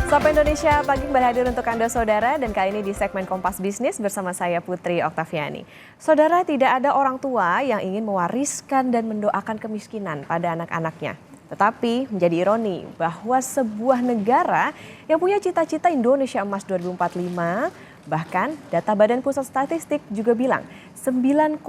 Sapa Indonesia pagi kembali hadir untuk Anda saudara dan kali ini di segmen Kompas Bisnis bersama saya Putri Oktaviani. Saudara, tidak ada orang tua yang ingin mewariskan dan mendoakan kemiskinan pada anak-anaknya. Tetapi menjadi ironi bahwa sebuah negara yang punya cita-cita Indonesia Emas 2045, bahkan data Badan Pusat Statistik juga bilang 9,3%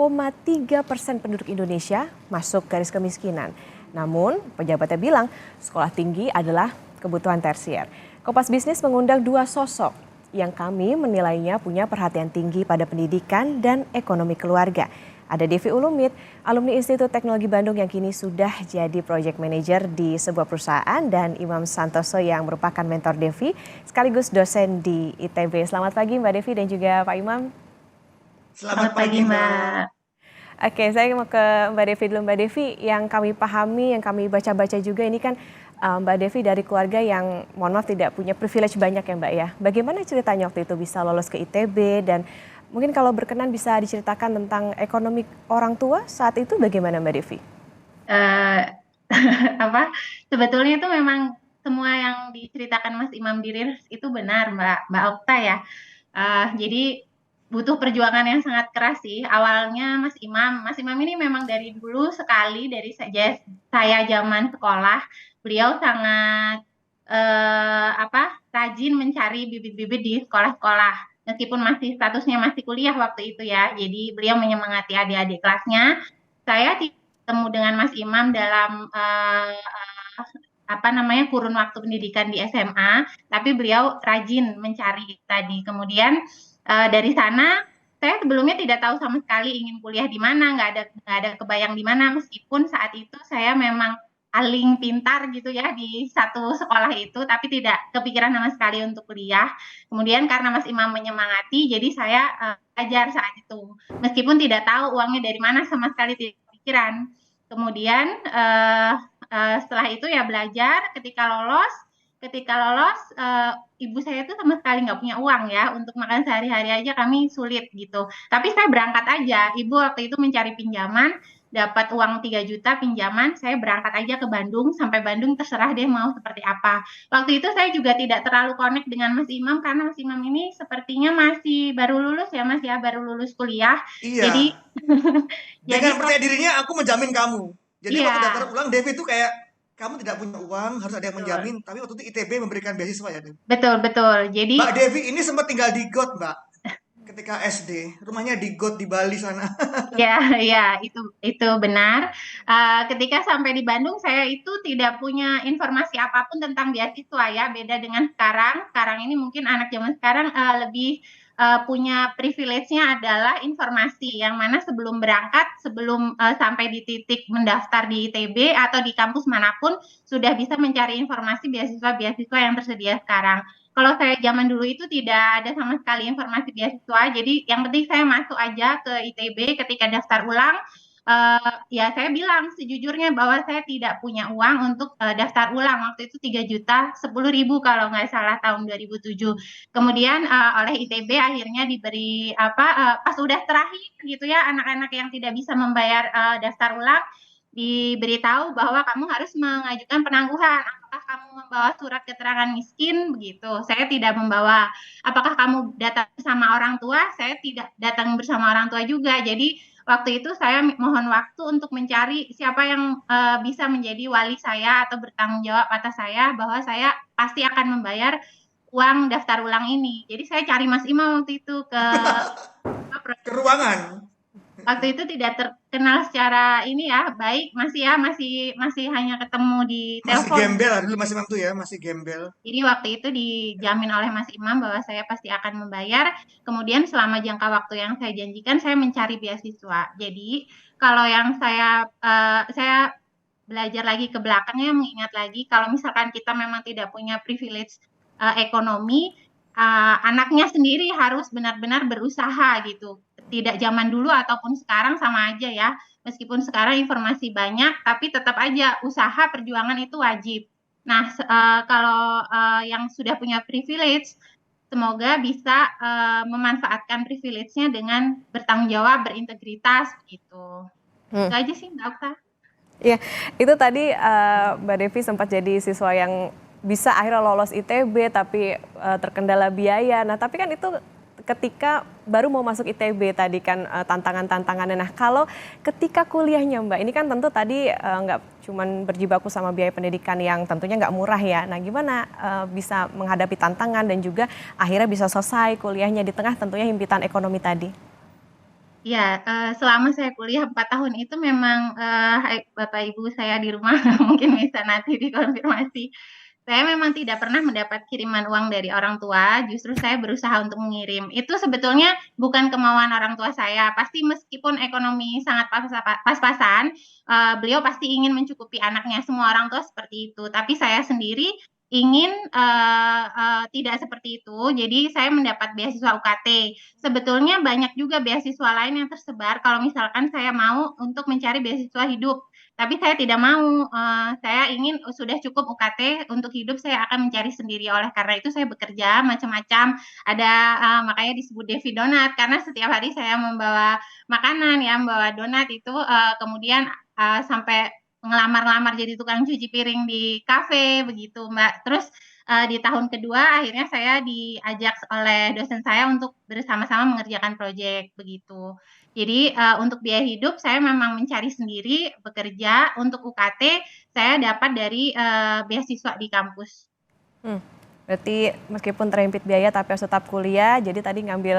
penduduk Indonesia masuk garis kemiskinan. Namun pejabatnya bilang sekolah tinggi adalah kebutuhan tersier. Kompas Bisnis mengundang dua sosok yang kami menilainya punya perhatian tinggi pada pendidikan dan ekonomi keluarga. Ada Devi Ulumit, alumni Institut Teknologi Bandung yang kini sudah jadi project manager di sebuah perusahaan, dan Imam Santoso yang merupakan mentor Devi sekaligus dosen di ITB. Selamat pagi Mbak Devi dan juga Pak Imam. Selamat pagi, Mbak. Oke, saya mau ke Mbak Devi dulu. Mbak Devi, yang kami pahami, yang kami baca-baca juga ini kan Mbak Devi dari keluarga yang mohon maaf tidak punya privilege banyak ya Mbak ya. Bagaimana ceritanya waktu itu bisa lolos ke ITB, dan mungkin kalau berkenan bisa diceritakan tentang ekonomi orang tua saat itu bagaimana Mbak Devi? Eh, apa? Sebetulnya itu memang semua yang diceritakan Mas Imam Dirir itu benar, Mbak Okta ya. Jadi butuh perjuangan yang sangat keras sih. Awalnya Mas Imam ini memang dari dulu sekali dari saya zaman sekolah, beliau sangat rajin mencari bibit-bibit di sekolah-sekolah. Meskipun masih statusnya masih kuliah waktu itu ya. Jadi beliau menyemangati adik-adik kelasnya. Saya ketemu dengan Mas Imam dalam kurun waktu pendidikan di SMA, tapi beliau rajin mencari tadi. Kemudian dari sana saya sebelumnya tidak tahu sama sekali ingin kuliah di mana, nggak ada kebayang di mana, meskipun saat itu saya memang paling pintar gitu ya di satu sekolah itu, tapi tidak kepikiran sama sekali untuk kuliah. Kemudian karena Mas Imam menyemangati, jadi saya belajar saat itu, meskipun tidak tahu uangnya dari mana, sama sekali tidak kepikiran. Kemudian setelah itu ya belajar. Ketika lolos ibu saya tuh sama sekali nggak punya uang ya untuk makan sehari-hari aja, kami sulit gitu. Tapi saya berangkat aja. Ibu waktu itu mencari pinjaman, dapat uang 3 juta pinjaman, saya berangkat aja ke Bandung. Sampai Bandung terserah dia mau seperti apa. Waktu itu saya juga tidak terlalu connect dengan Mas Imam karena Mas Imam ini sepertinya masih baru lulus ya Mas ya, baru lulus kuliah. Iya, Jadi jadi dengan percaya dirinya aku menjamin kamu. Jadi iya, waktu daftar ulang, Devi itu kayak, kamu tidak punya uang, harus ada yang betul. menjamin. Tapi waktu itu ITB memberikan beasiswa ya, Devi. Betul, betul. Jadi Mbak Devi ini sempat tinggal di GOT, Mbak. Ketika SD, rumahnya di GOT di Bali sana. ya, ya, itu benar. Ketika sampai di Bandung, saya itu tidak punya informasi apapun tentang beasiswa ya. Beda dengan sekarang. Sekarang ini mungkin anak zaman sekarang lebih punya privilege-nya adalah informasi. Yang mana sebelum berangkat, sebelum sampai di titik mendaftar di ITB atau di kampus manapun, sudah bisa mencari informasi beasiswa-beasiswa yang tersedia sekarang. Kalau saya zaman dulu itu tidak ada sama sekali informasi beasiswa, jadi yang penting saya masuk aja ke ITB. Ketika daftar ulang, ya saya bilang sejujurnya bahwa saya tidak punya uang untuk daftar ulang. Waktu itu 3.010.000 kalau nggak salah tahun 2007. Kemudian oleh ITB akhirnya diberi pas udah terakhir gitu ya, anak-anak yang tidak bisa membayar daftar ulang diberitahu bahwa kamu harus mengajukan penangguhan. Apakah kamu membawa surat keterangan miskin? Begitu. Saya tidak membawa. Apakah kamu datang bersama orang tua? Saya tidak datang bersama orang tua juga. Jadi waktu itu saya mohon waktu untuk mencari siapa yang bisa menjadi wali saya atau bertanggung jawab atas saya bahwa saya pasti akan membayar uang daftar ulang ini. Jadi saya cari Mas Imam waktu itu ke Ke ruangan. waktu itu tidak terkenal secara ini ya, baik, masih hanya ketemu di Masih telepon. gembel lah dulu Mas Imam tuh ya, masih gembel. Jadi waktu itu dijamin oleh Mas Imam bahwa saya pasti akan membayar. Kemudian selama jangka waktu yang saya janjikan, saya mencari beasiswa. Jadi kalau yang saya belajar lagi ke belakangnya, mengingat lagi kalau misalkan kita memang tidak punya privilege ekonomi, anaknya sendiri harus benar-benar berusaha gitu. Tidak zaman dulu ataupun sekarang sama aja ya. Meskipun sekarang informasi banyak, tapi tetap aja usaha perjuangan itu wajib. Nah, kalau yang sudah punya privilege, semoga bisa memanfaatkan privilege-nya dengan bertanggung jawab, berintegritas gitu. Itu aja sih Mbak Okta. Ya, itu tadi Mbak Devi sempat jadi siswa yang bisa akhirnya lolos ITB tapi terkendala biaya. Nah, tapi kan itu ketika baru mau masuk ITB tadi kan tantangan-tantangannya. Nah, kalau ketika kuliahnya Mbak, ini kan tentu tadi nggak cuman berjibaku sama biaya pendidikan yang tentunya nggak murah ya. Nah, gimana bisa menghadapi tantangan dan juga akhirnya bisa selesai kuliahnya di tengah tentunya himpitan ekonomi tadi? Ya, selama saya kuliah 4 tahun itu memang, Bapak Ibu saya di rumah mungkin bisa nanti dikonfirmasi. Saya memang tidak pernah mendapat kiriman uang dari orang tua, justru saya berusaha untuk mengirim. Itu sebetulnya bukan kemauan orang tua saya, pasti meskipun ekonomi sangat pas-pasan, beliau pasti ingin mencukupi anaknya, semua orang tua seperti itu. Tapi saya sendiri ingin, tidak seperti itu, jadi saya mendapat beasiswa UKT. Sebetulnya banyak juga beasiswa lain yang tersebar kalau misalkan saya mau untuk mencari beasiswa hidup. Tapi saya tidak mau, saya ingin sudah cukup UKT untuk hidup saya akan mencari sendiri. Oleh karena itu saya bekerja macam-macam, ada, makanya disebut Devi Donat karena setiap hari saya membawa makanan ya, membawa donat itu, kemudian, sampai ngelamar-ngelamar jadi tukang cuci piring di kafe begitu, Mbak. Terus, di tahun kedua akhirnya saya diajak oleh dosen saya untuk bersama-sama mengerjakan proyek begitu. Jadi, untuk biaya hidup saya memang mencari sendiri, bekerja, untuk UKT saya dapat dari, beasiswa di kampus. Hmm, berarti meskipun terhimpit biaya tapi harus tetap kuliah, jadi tadi ngambil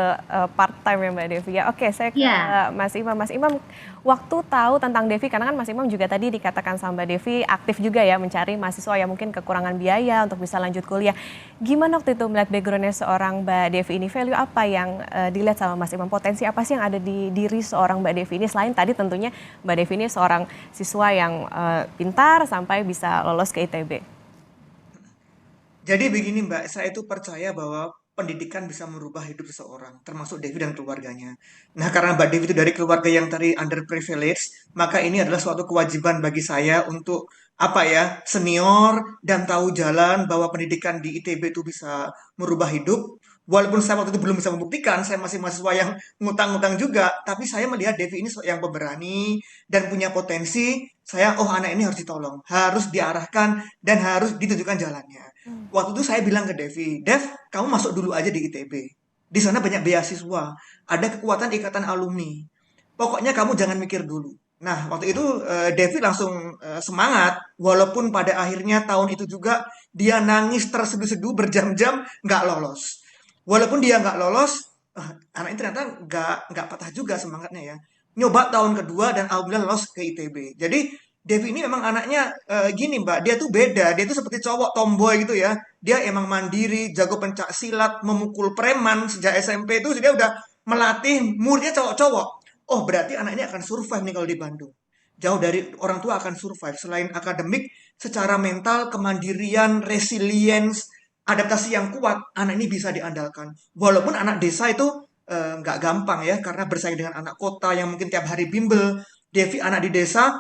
part-time ya Mbak Devi ya. Oke, saya ke Iya, Mas Imam. Mas Imam, waktu tahu tentang Devi, karena kan Mas Imam juga tadi dikatakan sama Mbak Devi aktif juga ya mencari mahasiswa yang mungkin kekurangan biaya untuk bisa lanjut kuliah. Gimana waktu itu melihat background-nya seorang Mbak Devi ini, value apa yang dilihat sama Mas Imam? Potensi apa sih yang ada di diri seorang Mbak Devi ini? Selain tadi tentunya Mbak Devi ini seorang siswa yang pintar sampai bisa lolos ke ITB. Jadi begini Mbak, saya itu percaya bahwa pendidikan bisa merubah hidup seseorang, termasuk Devi dan keluarganya. Nah, karena Mbak Devi itu dari keluarga yang tadi underprivileged, maka ini adalah suatu kewajiban bagi saya untuk apa ya, senior dan tahu jalan bahwa pendidikan di ITB itu bisa merubah hidup. Walaupun saya waktu itu belum bisa membuktikan, saya masih mahasiswa yang ngutang-ngutang juga, tapi saya melihat Devi ini yang pemberani dan punya potensi. Saya, oh anak ini harus ditolong, harus diarahkan, dan harus ditunjukkan jalannya. Waktu itu saya bilang ke Devi, Dev, kamu masuk dulu aja di ITB. Di sana banyak beasiswa, ada kekuatan ikatan alumni. Pokoknya kamu jangan mikir dulu. Nah, waktu itu Devi langsung semangat, walaupun pada akhirnya tahun itu juga dia nangis terseduh-seduh berjam-jam nggak lolos. Walaupun dia nggak lolos, anak ini ternyata nggak patah juga semangatnya ya. Nyoba tahun kedua dan alhamdulillah lolos ke ITB. Jadi Devi ini memang anaknya gini Mbak, dia tuh beda, dia tuh seperti cowok tomboy gitu ya. Dia emang mandiri, jago pencak silat, memukul preman sejak SMP itu dia udah melatih muridnya cowok-cowok. Oh berarti anak ini akan survive nih kalau di Bandung. Jauh dari orang tua akan survive. Selain akademik, secara mental, kemandirian, resilience, adaptasi yang kuat, anak ini bisa diandalkan. Walaupun anak desa itu nggak gampang ya, karena bersaing dengan anak kota yang mungkin tiap hari bimbel. Devi anak di desa,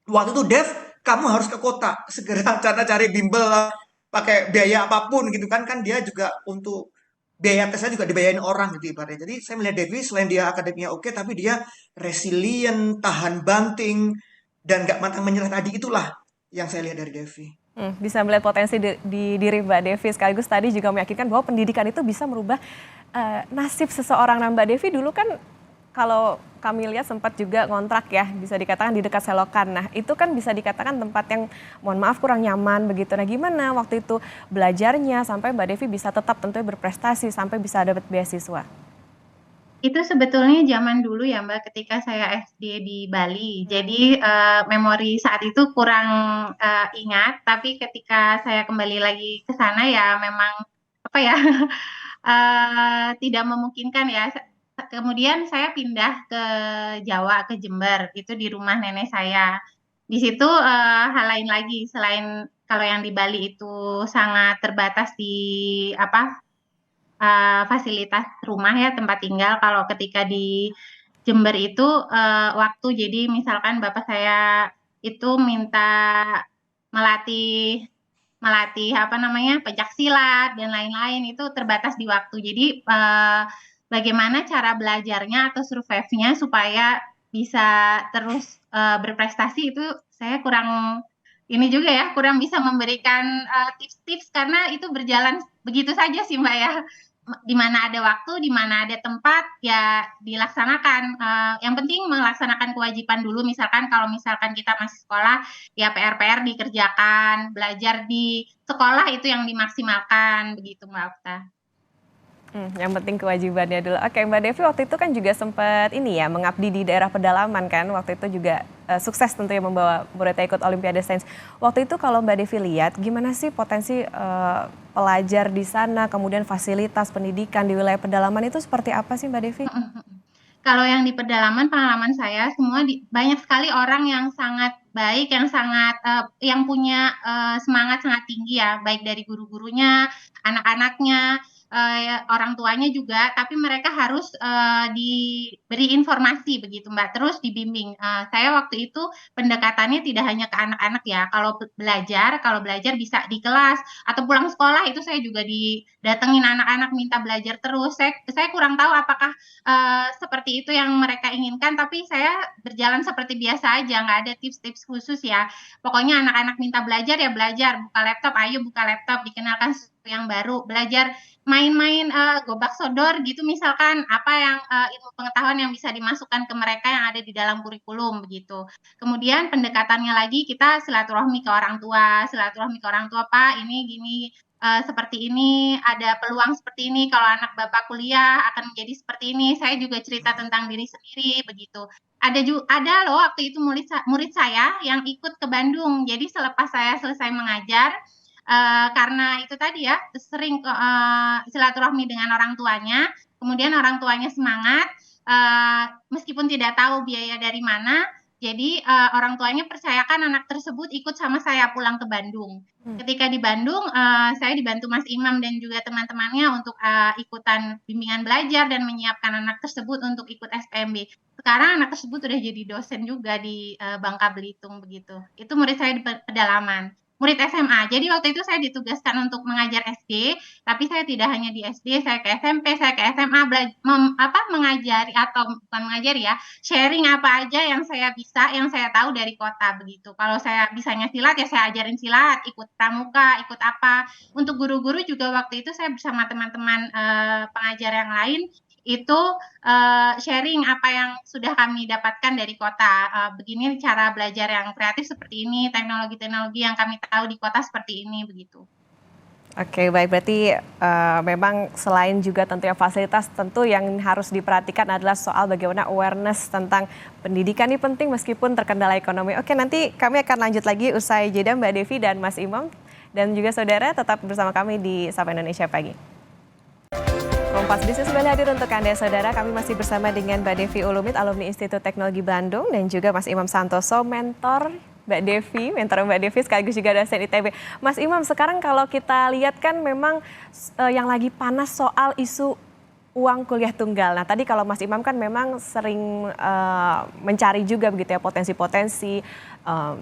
waktu itu Dev, kamu harus ke kota segera karena cari bimbel lah, pakai biaya apapun gitu kan kan dia juga untuk biaya tesnya juga dibayarin orang gitu ibaratnya. Jadi saya melihat Devi selain dia akademiknya oke, tapi dia resilient, tahan banting, dan nggak pantang menyerah tadi itulah yang saya lihat dari Devi. Bisa melihat potensi di diri Mbak Devi, sekaligus tadi juga meyakinkan bahwa pendidikan itu bisa merubah nasib seseorang. Nah Mbak Devi dulu kan kalau kami lihat sempat juga ngontrak ya, bisa dikatakan di dekat selokan. Nah itu kan bisa dikatakan tempat yang mohon maaf kurang nyaman begitu. Nah gimana waktu itu belajarnya sampai Mbak Devi bisa tetap tentunya berprestasi sampai bisa dapat beasiswa? itu sebetulnya zaman dulu ya Mbak, ketika saya SD di Bali. Jadi, memori saat itu kurang, ingat, tapi ketika saya kembali lagi ke sana ya memang, apa ya, tidak memungkinkan ya. Kemudian saya pindah ke Jawa, ke Jember, itu di rumah nenek saya. Di situ, hal lain lagi selain kalau yang di Bali itu sangat terbatas di apa, fasilitas rumah ya, tempat tinggal. Kalau ketika di Jember itu, waktu jadi misalkan bapak saya itu minta melatih melatih apa namanya, pencaksilat dan lain-lain, itu terbatas di waktu. Jadi, bagaimana cara belajarnya atau survive-nya supaya bisa terus, berprestasi itu saya kurang ini juga ya kurang bisa memberikan tips-tips karena itu berjalan begitu saja sih Mbak ya. Di mana ada waktu, di mana ada tempat, ya dilaksanakan. Yang penting melaksanakan kewajiban dulu. Misalkan kalau misalkan kita masih sekolah, ya PR-PR dikerjakan, belajar di sekolah itu yang dimaksimalkan, begitu Mbak Okta. Yang penting kewajibannya dulu. Oke, Mbak Devi waktu itu kan juga sempat ini ya mengabdi di daerah pedalaman kan. Waktu itu juga sukses tentunya membawa muridnya ikut Olimpiade Sains. Waktu itu kalau Mbak Devi lihat gimana sih potensi pelajar di sana, kemudian fasilitas pendidikan di wilayah pedalaman itu seperti apa sih Mbak Devi? Kalau yang di pedalaman pengalaman saya semua banyak sekali orang yang sangat baik, yang sangat yang punya semangat sangat tinggi ya, baik dari guru-gurunya, anak-anaknya, orang tuanya juga, tapi mereka harus diberi informasi begitu Mbak, terus dibimbing. Saya waktu itu pendekatannya tidak hanya ke anak-anak ya, kalau belajar bisa di kelas atau pulang sekolah itu saya juga didatengin anak-anak minta belajar terus. Saya kurang tahu apakah seperti itu yang mereka inginkan, tapi saya berjalan seperti biasa aja, nggak ada tips-tips khusus ya. Pokoknya anak-anak minta belajar ya belajar, buka laptop, ayo buka laptop, dikenalkan sesuatu yang baru, belajar main-main gobak sodor gitu misalkan, apa yang ilmu pengetahuan yang bisa dimasukkan ke mereka yang ada di dalam kurikulum begitu. Kemudian pendekatannya lagi kita silaturahmi ke orang tua, Pak ini gini, seperti ini, ada peluang seperti ini, kalau anak Bapak kuliah akan menjadi seperti ini. Saya juga cerita tentang diri sendiri, begitu. Ada loh waktu itu murid saya yang ikut ke Bandung. Jadi selepas saya selesai mengajar, karena itu tadi ya, sering silaturahmi dengan orang tuanya, kemudian orang tuanya semangat, meskipun tidak tahu biaya dari mana, jadi orang tuanya percayakan anak tersebut ikut sama saya pulang ke Bandung. Ketika di Bandung, saya dibantu Mas Imam dan juga teman-temannya untuk ikutan bimbingan belajar dan menyiapkan anak tersebut untuk ikut SPMB. Sekarang anak tersebut sudah jadi dosen juga di Bangka Belitung begitu. Itu murid saya di pedalaman. Murid SMA. Jadi waktu itu saya ditugaskan untuk mengajar SD, tapi saya tidak hanya di SD, saya ke SMP, saya ke SMA mengajari atau bukan mengajari ya, sharing apa aja yang saya bisa, yang saya tahu dari kota begitu. Kalau saya bisanya silat ya saya ajarin silat, ikut pramuka, ikut apa. Untuk guru-guru juga waktu itu saya bersama teman-teman pengajar yang lain itu sharing apa yang sudah kami dapatkan dari kota. Begini cara belajar yang kreatif seperti ini, teknologi-teknologi yang kami tahu di kota seperti ini begitu. Oke, baik. Berarti memang selain juga tentunya fasilitas, tentu yang harus diperhatikan adalah soal bagaimana awareness tentang pendidikan ini penting meskipun terkendala ekonomi. Oke, nanti kami akan lanjut lagi usai jeda Mbak Devi dan Mas Imam. Dan juga saudara tetap bersama kami di Sapa Indonesia Pagi. Kompas Bisnis kembali hadir untuk Anda saudara. Kami masih bersama dengan Mbak Devi Ulumit, alumni Institut Teknologi Bandung. Dan juga Mas Imam Santoso, mentor Mbak Devi sekaligus juga dosen ITB. Mas Imam, sekarang kalau kita lihat kan memang yang lagi panas soal isu uang kuliah tunggal. Nah tadi kalau Mas Imam kan memang sering mencari juga begitu ya potensi-potensi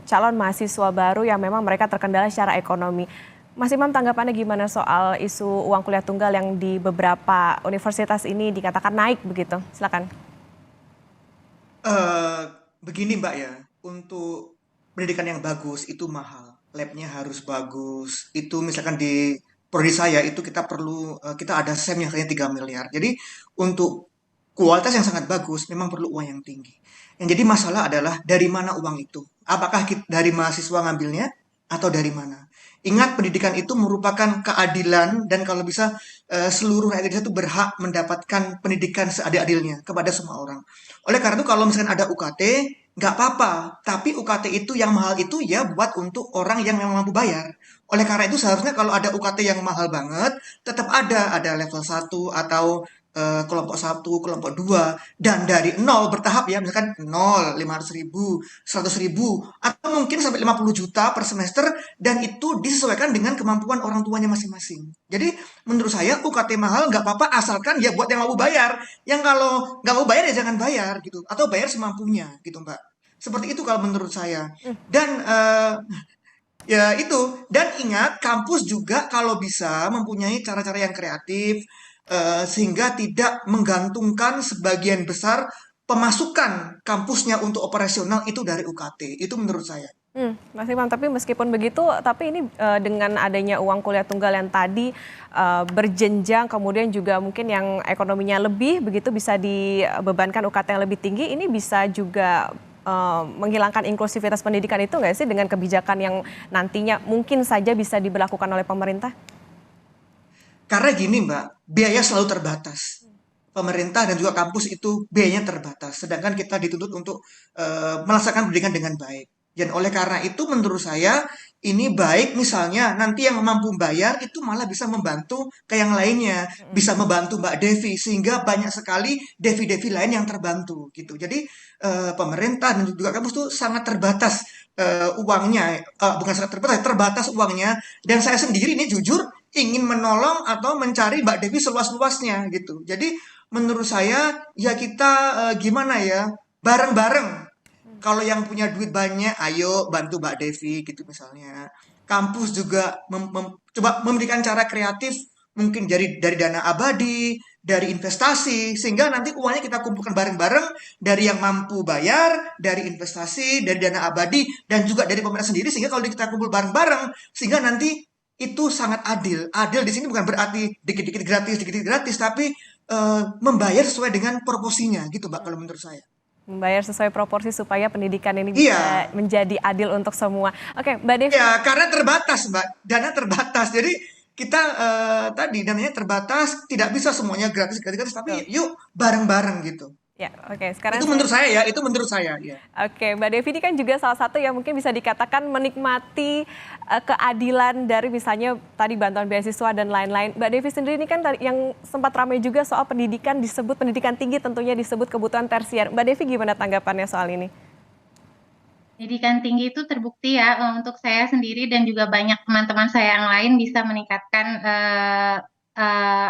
calon mahasiswa baru yang memang mereka terkendala secara ekonomi. Mas Imam tanggapannya gimana soal isu uang kuliah tunggal yang di beberapa universitas ini dikatakan naik begitu? Silakan. Begini Mbak ya, untuk pendidikan yang bagus itu mahal, labnya harus bagus. Itu misalkan di prodi saya itu kita ada SEM yang kayaknya 3 miliar. Jadi untuk kualitas yang sangat bagus memang perlu uang yang tinggi. Yang jadi masalah adalah dari mana uang itu? Apakah dari mahasiswa ngambilnya atau dari mana? Ingat pendidikan itu merupakan keadilan dan kalau bisa seluruh rakyat Indonesia itu berhak mendapatkan pendidikan seadil-adilnya kepada semua orang. Oleh karena itu kalau misalkan ada UKT, nggak apa-apa. Tapi UKT itu yang mahal itu ya buat untuk orang yang memang mampu bayar. Oleh karena itu seharusnya kalau ada UKT yang mahal banget, tetap ada level 1 atau kelompok 1, kelompok 2, dan dari 0 bertahap ya, misalkan 0, 500.000, 100.000, atau mungkin sampai 50 juta per semester, dan itu disesuaikan dengan kemampuan orang tuanya masing-masing. Jadi menurut saya UKT mahal nggak apa-apa asalkan ya buat yang mau bayar. Yang kalau nggak mau bayar ya jangan bayar gitu, atau bayar semampunya gitu Mbak. Seperti itu kalau menurut saya. Dan ya itu, dan ingat kampus juga kalau bisa mempunyai cara-cara yang kreatif sehingga tidak menggantungkan sebagian besar pemasukan kampusnya untuk operasional itu dari UKT. Itu menurut saya. Mas Imam, tapi meskipun begitu, tapi ini dengan adanya uang kuliah tunggal yang tadi berjenjang, kemudian juga mungkin yang ekonominya lebih, begitu bisa dibebankan UKT yang lebih tinggi, ini bisa juga menghilangkan inklusivitas pendidikan itu nggak sih dengan kebijakan yang nantinya mungkin saja bisa diberlakukan oleh pemerintah? Karena gini Mbak, biaya selalu terbatas. Pemerintah dan juga kampus itu biayanya terbatas, sedangkan kita dituntut untuk melaksanakan pendidikan dengan baik. Dan oleh karena itu menurut saya ini baik misalnya nanti yang mampu bayar itu malah bisa membantu ke yang lainnya, bisa membantu Mbak Devi sehingga banyak sekali Devi-Devi lain yang terbantu gitu. Jadi pemerintah dan juga kampus tuh sangat terbatas uangnya, bukan sangat terbatas, terbatas uangnya. Dan saya sendiri ini jujur ingin menolong atau mencari Mbak Devi seluas-luasnya gitu. Jadi menurut saya ya kita gimana ya bareng-bareng. Kalau yang punya duit banyak, ayo bantu Mbak Devi gitu misalnya. Kampus juga coba memberikan cara kreatif mungkin dari dana abadi, dari investasi, sehingga nanti uangnya kita kumpulkan bareng-bareng dari yang mampu bayar, dari investasi, dari dana abadi, dan juga dari pemerintah sendiri, sehingga kalau kita kumpul bareng-bareng, sehingga nanti itu sangat adil. Adil di sini bukan berarti dikit-dikit gratis, tapi membayar sesuai dengan proporsinya gitu Mbak kalau menurut saya. Membayar sesuai proporsi supaya pendidikan ini bisa Iya, menjadi adil untuk semua. Oke, Mbak Devi. ya karena terbatas Mbak, dana terbatas. Jadi kita tadi dananya terbatas, tidak bisa semuanya gratis, tapi Betul. yuk bareng-bareng gitu. Ya, oke. Sekarang Itu saya. menurut saya ya, itu menurut saya ya. Oke, Mbak Devi ini kan juga salah satu yang mungkin bisa dikatakan menikmati keadilan dari misalnya tadi bantuan beasiswa dan lain-lain. Mbak Devi sendiri ini kan yang sempat ramai juga soal pendidikan, disebut pendidikan tinggi, tentunya disebut kebutuhan tersier. Mbak Devi gimana tanggapannya soal ini? Pendidikan tinggi itu terbukti ya untuk saya sendiri dan juga banyak teman-teman saya yang lain bisa meningkatkan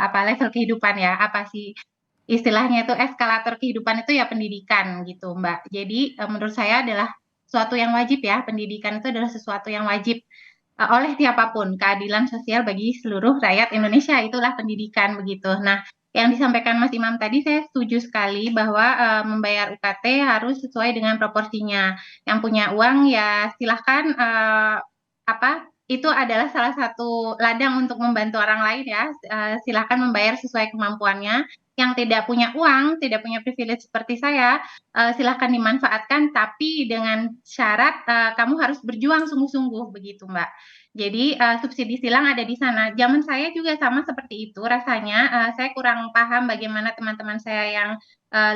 level kehidupan ya. Apa sih istilahnya itu eskalator kehidupan itu ya pendidikan gitu, Mbak. Jadi menurut saya adalah suatu yang wajib ya. Pendidikan itu adalah sesuatu yang wajib oleh siapapun. Keadilan sosial bagi seluruh rakyat Indonesia itulah pendidikan begitu. Nah, yang disampaikan Mas Imam tadi saya setuju sekali bahwa membayar UKT harus sesuai dengan proporsinya. Yang punya uang ya silahkan itu adalah salah satu ladang untuk membantu orang lain ya. Silahkan membayar sesuai kemampuannya. Yang tidak punya uang, tidak punya privilege seperti saya, silahkan dimanfaatkan, tapi dengan syarat kamu harus berjuang sungguh-sungguh begitu, Mbak. Jadi subsidi silang ada di sana. Zaman saya juga sama seperti itu rasanya. Saya kurang paham bagaimana teman-teman saya yang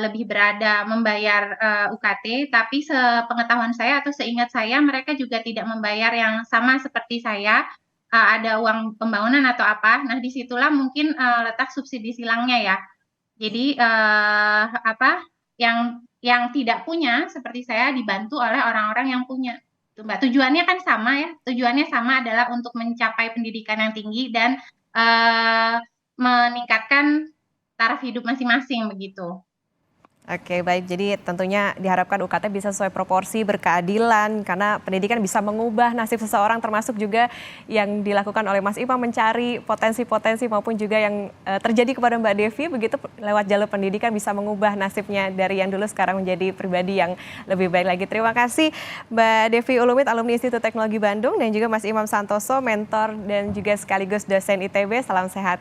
lebih berada membayar UKT, tapi sepengetahuan saya atau seingat saya mereka juga tidak membayar yang sama seperti saya. Ada uang pembangunan atau apa. Nah, disitulah mungkin letak subsidi silangnya ya. Jadi yang tidak punya seperti saya dibantu oleh orang-orang yang punya. Itu Mbak. Tujuannya kan sama ya. Tujuannya sama adalah untuk mencapai pendidikan yang tinggi dan meningkatkan taraf hidup masing-masing begitu. Oke, baik. Jadi tentunya diharapkan UKT bisa sesuai proporsi, berkeadilan, karena pendidikan bisa mengubah nasib seseorang, termasuk juga yang dilakukan oleh Mas Imam mencari potensi-potensi maupun juga yang terjadi kepada Mbak Devi, begitu lewat jalur pendidikan bisa mengubah nasibnya dari yang dulu sekarang menjadi pribadi yang lebih baik lagi. Terima kasih Mbak Devi Ulumit, alumni Institut Teknologi Bandung, dan juga Mas Imam Santoso, mentor dan juga sekaligus dosen ITB. Salam sehat.